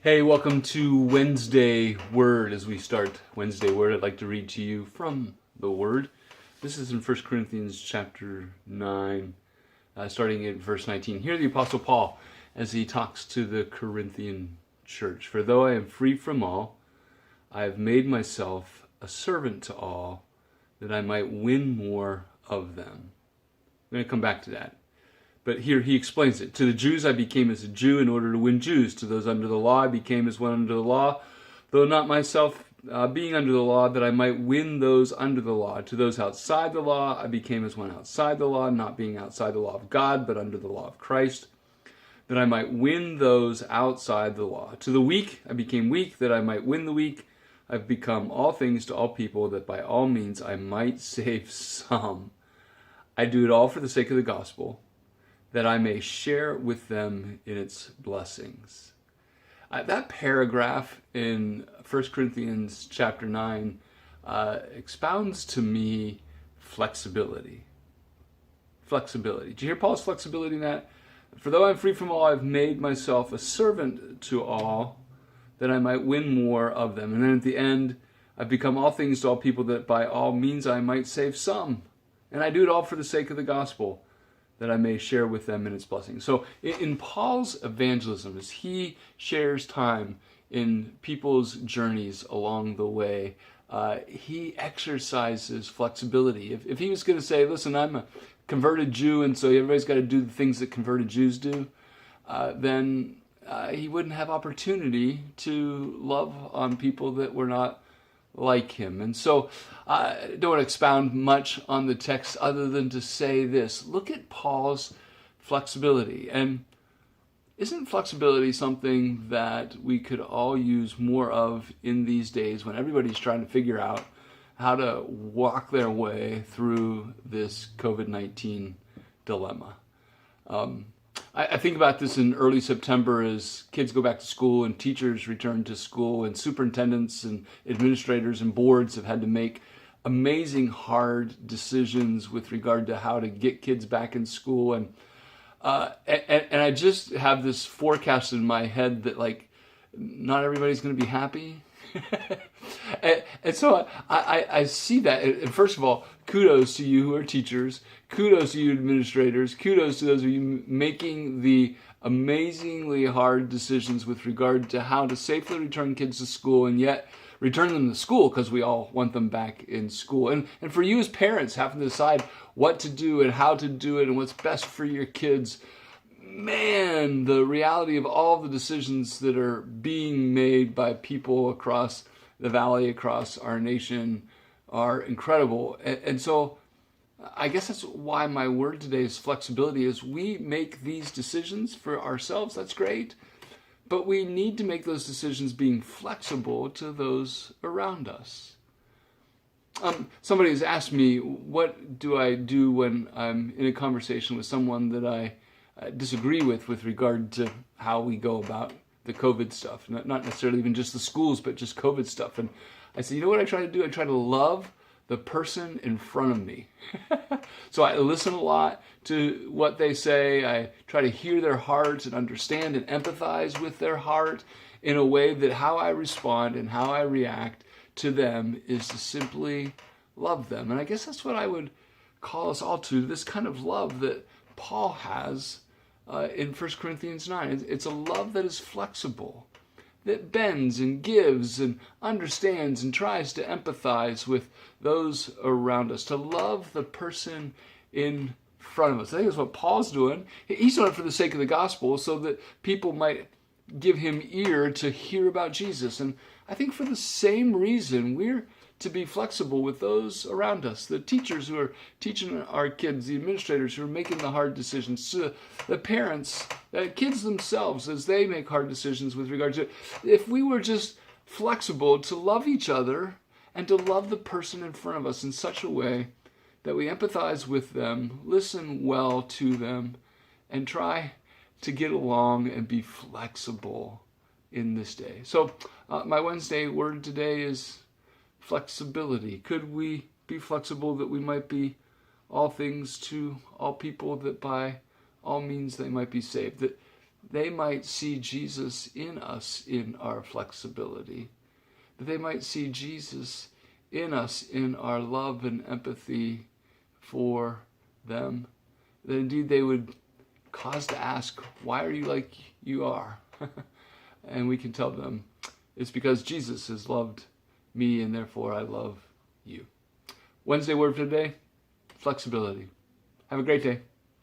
Hey, welcome to Wednesday Word. As we start Wednesday Word, I'd like to read to you from the Word. This is in 1 Corinthians chapter 9, starting at verse 19. Here the Apostle Paul, as he talks to the Corinthian church. For though I am free from all, I have made myself a servant to all, that I might win more of them. I'm going to come back to that. But here he explains it. To the Jews I became as a Jew in order to win Jews. To those under the law I became as one under the law, though not myself being under the law, that I might win those under the law. To those outside the law I became as one outside the law, not being outside the law of God, but under the law of Christ, that I might win those outside the law. To the weak I became weak, that I might win the weak. I've become all things to all people, that by all means I might save some. I do it all for the sake of the gospel, that I may share with them in its blessings. That paragraph in 1 Corinthians chapter 9 expounds to me flexibility. Flexibility. Did you hear Paul's flexibility in that? For though I'm free from all, I've made myself a servant to all, that I might win more of them. And then at the end, I've become all things to all people, that by all means I might save some. And I do it all for the sake of the gospel, that I may share with them in its blessings. So in Paul's evangelism, as he shares time in people's journeys along the way, he exercises flexibility. If he was going to say, listen, I'm a converted Jew, and so everybody's got to do the things that converted Jews do, then he wouldn't have opportunity to love on people that were not like him. And so I don't want to expound much on the text other than to say this. Look at Paul's flexibility. And isn't flexibility something that we could all use more of in these days when everybody's trying to figure out how to walk their way through this COVID-19 dilemma? I think about this in early September as kids go back to school and teachers return to school, and superintendents and administrators and boards have had to make amazing hard decisions with regard to how to get kids back in school. And I just have this forecast in my head that, like, not everybody's going to be happy. and so I see that. And first of all, kudos to you who are teachers. Kudos to you administrators. Kudos to those of you making the amazingly hard decisions with regard to how to safely return kids to school, and yet return them to school because we all want them back in school. And for you as parents having to decide what to do and how to do it and what's best for your kids. Man, the reality of all the decisions that are being made by people across the valley, across our nation, are incredible. And so I guess that's why my word today is flexibility. As we make these decisions for ourselves, that's great. But we need to make those decisions being flexible to those around us. Somebody has asked me, what do I do when I'm in a conversation with someone that I disagree with regard to how we go about the COVID stuff? Not necessarily even just the schools, but just COVID stuff. And I say, you know what I try to do? I try to love the person in front of me. So I listen a lot to what they say. I try to hear their heart and understand and empathize with their heart in a way that how I respond and how I react to them is to simply love them. And I guess that's what I would call us all to, this kind of love that Paul has in 1 Corinthians 9. It's a love that is flexible, that bends and gives and understands and tries to empathize with those around us, to love the person in front of us. I think that's what Paul's doing. He's doing it for the sake of the gospel, so that people might give him ear to hear about Jesus. And I think for the same reason, we're to be flexible with those around us, the teachers who are teaching our kids, the administrators who are making the hard decisions, the parents, the kids themselves as they make hard decisions with regard to it. If we were just flexible to love each other and to love the person in front of us in such a way that we empathize with them, listen well to them, and try to get along and be flexible in this day. So my Wednesday word today is flexibility. Could we be flexible that we might be all things to all people, that by all means they might be saved? That they might see Jesus in us in our flexibility, that they might see Jesus in us in our love and empathy for them, that indeed they would cause to ask, why are you like you are? And we can tell them, it's because Jesus has loved me and therefore I love you. Wednesday word for today, flexibility. Have a great day.